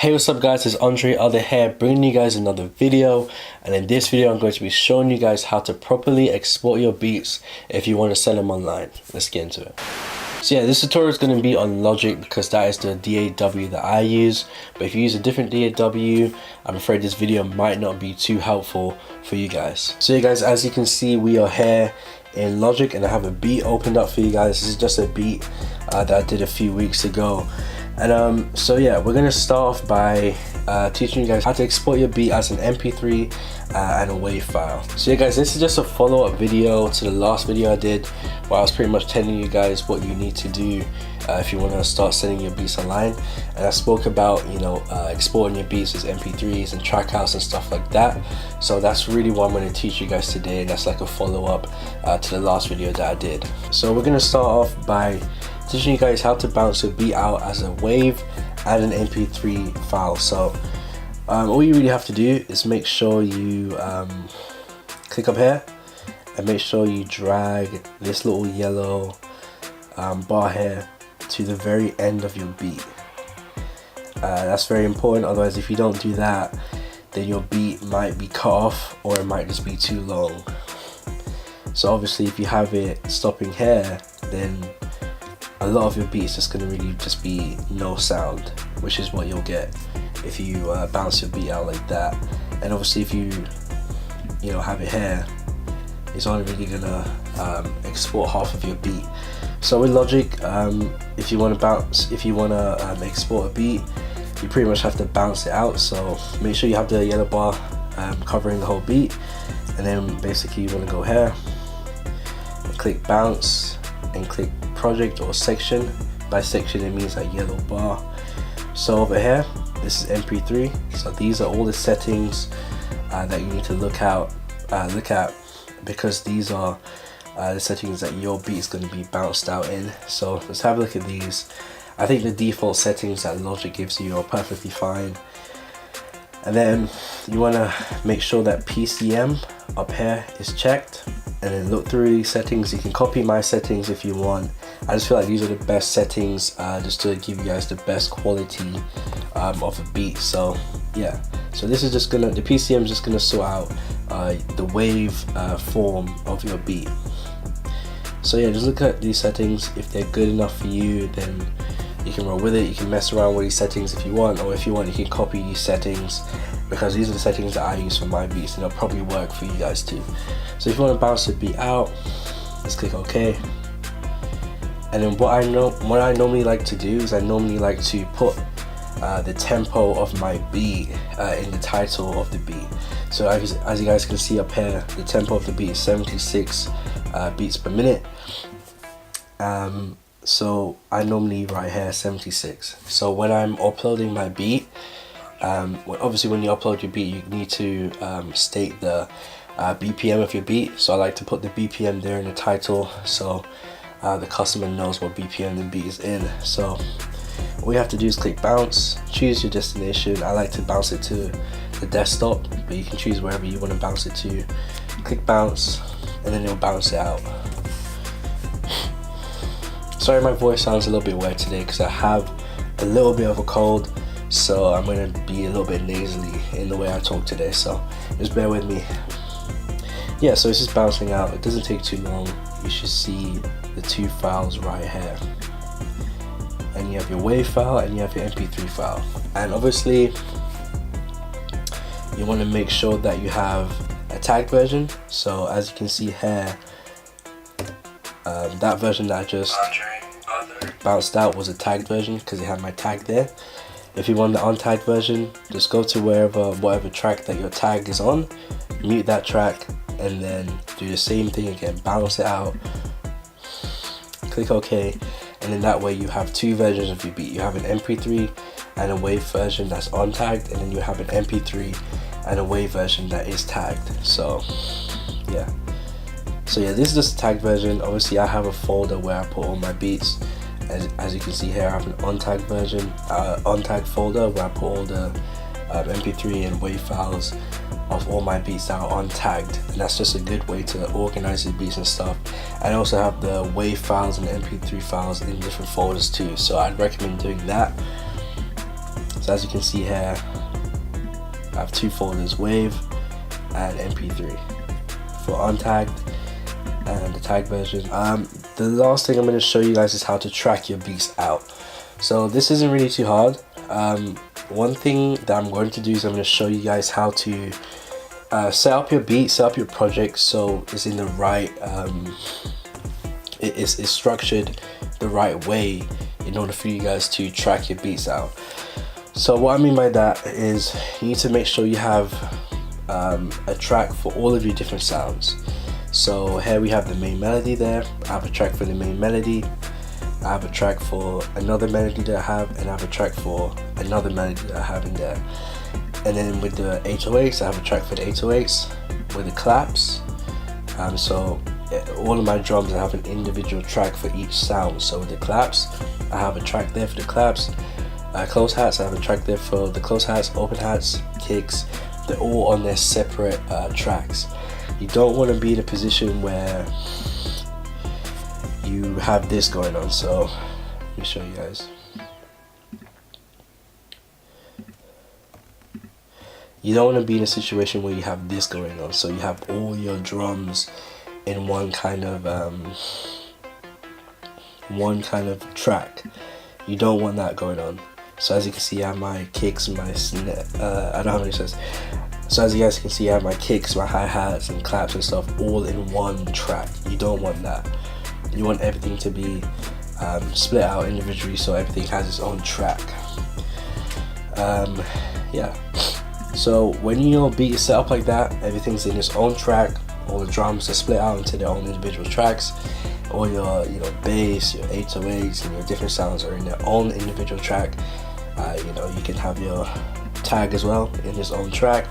Hey, what's up guys, it's AndreOther here, bringing you guys another video. And in this video I'm going to be showing you guys how to properly export your beats if you want to sell them online. Let's get into it. So yeah, this tutorial is going to be on Logic because that is the DAW that I use. But if you use a different DAW, I'm afraid this video might not be too helpful for you guys. So yeah guys, as you can see, we are here in Logic and I have a beat opened up for you guys. This is just a beat that I did a few weeks ago. And so yeah, we're gonna start off by teaching you guys how to export your beat as an MP3 and a WAV file. So yeah guys, this is just a follow-up video to the last video I did where I was pretty much telling you guys what you need to do if you want to start selling your beats online. And I spoke about, you know, exporting your beats as MP3s and Trackhouse and stuff like that. So that's really what I'm going to teach you guys today, and that's like a follow-up to the last video that I did. So we're going to start off by teaching you guys how to bounce your beat out as a WAV and an MP3 file. So all you really have to do is make sure you click up here and make sure you drag this little yellow bar here to the very end of your beat. That's very important, otherwise if you don't do that then your beat might be cut off or it might just be too long. So obviously if you have it stopping here, then a lot of your beat is just going to really just be no sound, which is what you'll get if you bounce your beat out like that. And obviously if you know, have it here, it's only really gonna export half of your beat. So with Logic, if you want to export a beat, you pretty much have to bounce it out. So make sure you have the yellow bar covering the whole beat, and then basically you want to go here and click bounce and click project or section. By section it means that yellow bar. So over here, this is MP3. So these are all the settings that you need to look at, because these are the settings that your beat is going to be bounced out in. So let's have a look at these. I think the default settings that Logic gives you are perfectly fine. And then you want to make sure that PCM up here is checked, and then look through these settings. You can copy my settings if you want. I just feel like these are the best settings just to give you guys the best quality of a beat. So yeah, so this is just gonna, the PCM is just gonna sort out the wave form of your beat. So yeah, just look at these settings. If they're good enough for you, then you can roll with it. You can mess around with these settings if you want, or if you want you can copy these settings, because these are the settings that I use for my beats and they'll probably work for you guys too. So if you want to bounce the beat out, let's click OK. And then what I normally like to do is I normally like to put the tempo of my beat in the title of the beat. So as you guys can see up here, the tempo of the beat is 76 beats per minute. So I normally write here 76. So when I'm uploading my beat, obviously when you upload your beat you need to state the BPM of your beat. So I like to put the BPM there in the title, so the customer knows what BPM the beat is in. So all you have to do is click bounce, choose your destination. I like to bounce it to the desktop, but you can choose wherever you want to bounce it to. Click bounce and then it'll bounce it out. Sorry my voice sounds a little bit weird today because I have a little bit of a cold, so I'm going to be a little bit nasally in the way I talk today, so just bear with me. Yeah, so it's just bouncing out. It doesn't take too long. You should see the two files right here, and you have your WAV file and you have your MP3 file. And obviously you want to make sure that you have a tagged version. So as you can see here, that version that I just bounced out was a tagged version because it had my tag there. If you want the untagged version, just go to whatever track that your tag is on, mute that track, and then do the same thing again, bounce it out, click OK, and then that way you have two versions of your beat. You have an MP3 and a WAV version that's untagged, and then you have an MP3 and a WAV version that is tagged. So yeah, this is just a tagged version. Obviously I have a folder where I put all my beats. As you can see here, I have an untagged version, untagged folder where I put all the MP3 and WAV files of all my beats that are untagged, and that's just a good way to organize the beats and stuff. And I also have the WAV files and MP3 files in different folders too, so I'd recommend doing that. So as you can see here, I have 2 folders, WAV and MP3 for untagged and the tagged version. The last thing I'm going to show you guys is how to track your beats out. So this isn't really too hard. One thing that I'm going to do is I'm going to show you guys how to set up your beat, set up your project so it's in the right, it's structured the right way in order for you guys to track your beats out. So what I mean by that is you need to make sure you have a track for all of your different sounds. So here we have the main melody there. I have a track for the main melody. I have a track for another melody that I have, and I have a track for another melody that I have in there. And then with the 808s, I have a track for the 808s with the claps. So all of my drums, I have an individual track for each sound. So with the claps, I have a track there for the claps. Close hats, I have a track there for the close hats, open hats, kicks. They're all on their separate tracks. You don't want to be in a position where you have this going on. So let me show you guys. You don't want to be in a situation where you have this going on. So you have all your drums in one kind of track. You don't want that going on. So as you can see, I have my kicks, my snare. I don't have any sense. So as you guys can see, I have my kicks, my hi-hats and claps and stuff all in one track. You don't want that. You want everything to be split out individually so everything has its own track. Yeah. So when your beat is set up like that, everything's in its own track. All the drums are split out into their own individual tracks. All your bass, your 808s, and your different sounds are in their own individual track. You can have your tag as well in its own track.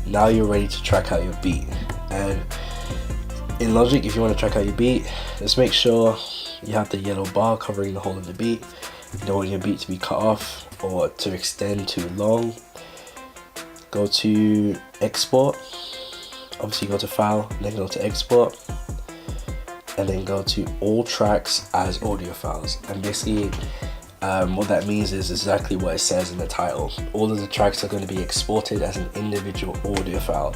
Now you're ready to track out your beat. And in Logic, if you want to track out your beat, just make sure you have the yellow bar covering the whole of the beat. You don't want your beat to be cut off or to extend too long. Go to export. Obviously go to file, then go to export, and then go to all tracks as audio files. And basically what that means is exactly what it says in the title. All of the tracks are going to be exported as an individual audio file,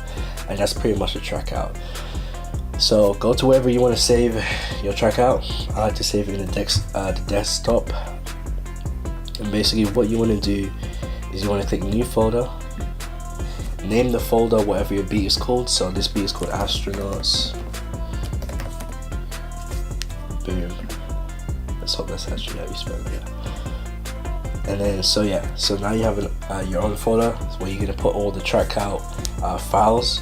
and that's pretty much the track out. So go to wherever you want to save your track out. I like to save it in the desktop. And basically what you want to do is you want to click new folder, name the folder whatever your beat is called. So this beat is called Astronauts. Boom. Let's hope that's actually how you spell it. Yeah. And then so now you have your own folder where you're going to put all the track out files.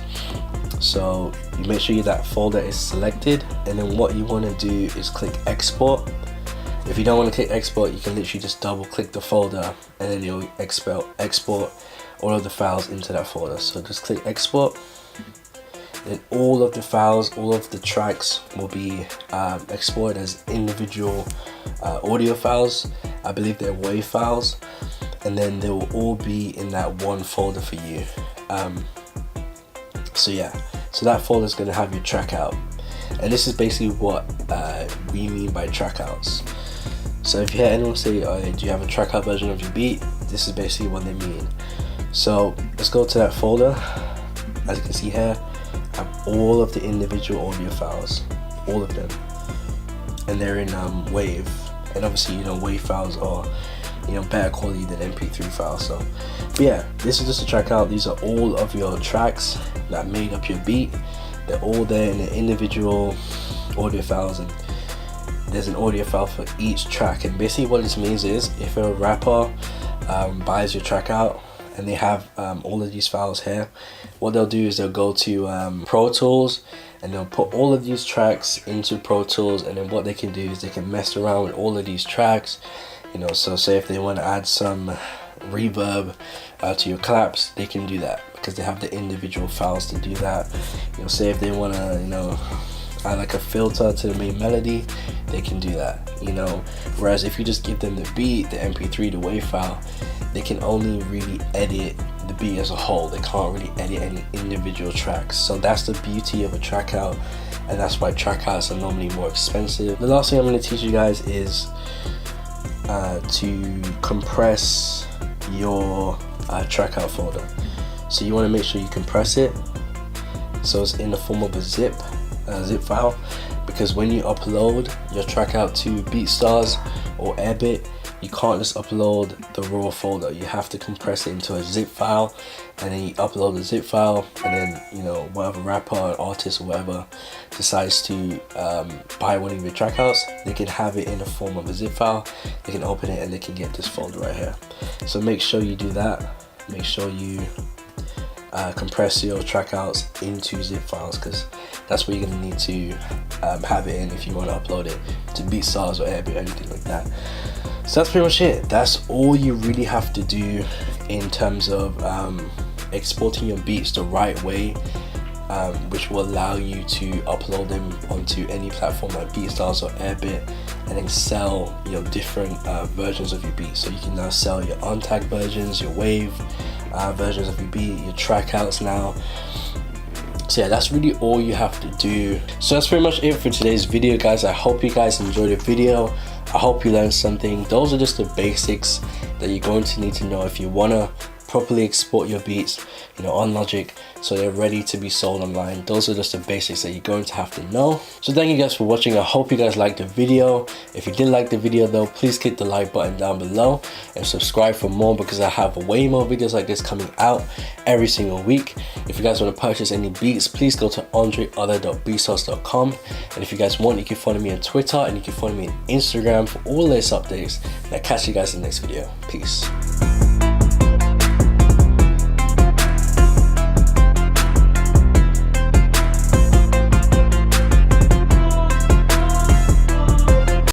So you make sure that folder is selected, and then what you want to do is click export. If you don't want to click export, you can literally just double click the folder and then you'll export all of the files into that folder. So just click export, then all of the files, all of the tracks will be exported as individual audio files. I believe they're WAV files, and then they will all be in that one folder for you. So that folder is going to have your track out, and this is basically what we mean by track outs. So if you hear anyone say, do you have a track out version of your beat, this is basically what they mean. So let's go to that folder. As you can see here, I have all of the individual audio files, all of them, and they're in WAV. And obviously WAV files are better quality than MP3 files. So but yeah, this is just a track out. These are all of your tracks that made up your beat. They're all there in the individual audio files, and there's an audio file for each track. And basically what this means is if a rapper buys your track out and they have all of these files here, what they'll do is they'll go to Pro Tools and they'll put all of these tracks into Pro Tools, and then what they can do is they can mess around with all of these tracks. So say if they want to add some reverb to your claps, they can do that because they have the individual files to do that. Say if they want to add like a filter to the main melody, they can do that. Whereas if you just give them the beat, the MP3, the WAV file, they can only really edit the beat as a whole. They can't really edit any individual tracks. So that's the beauty of a track out, and that's why track outs are normally more expensive. The last thing I'm going to teach you guys is to compress your trackout folder. So you want to make sure you compress it so it's in the form of a zip file, because when you upload your trackout to BeatStars or Airbit, you can't just upload the raw folder. You have to compress it into a zip file, and then you upload the zip file, and then, you know, whatever rapper or artist or whatever decides to buy one of your trackouts, they can have it in the form of a zip file. They can open it and they can get this folder right here. So make sure you do that. Make sure you compress your trackouts into zip files, because that's where you're going to need to have it in if you want to upload it to BeatStars or Airbit or anything like that. So that's pretty much it. That's all you really have to do in terms of exporting your beats the right way, which will allow you to upload them onto any platform like BeatStars or Airbit, and then sell your different versions of your beats. So you can now sell your untagged versions, your wave versions of your beat, your trackouts now. So yeah, that's really all you have to do. So that's pretty much it for today's video, guys. I hope you guys enjoyed the video. I hope you learned something. Those are just the basics that you're going to need to know if you want to properly export your beats, you know, on Logic, so they're ready to be sold online. Those are just the basics that you're going to have to know. So thank you guys for watching. I hope you guys liked the video. If you did like the video though, please click the like button down below and subscribe for more, because I have way more videos like this coming out every single week. If you guys want to purchase any beats, please go to AndreOther.BSauce.com. And if you guys want, you can follow me on Twitter and you can follow me on Instagram for all latest updates. And I'll catch you guys in the next video. Peace.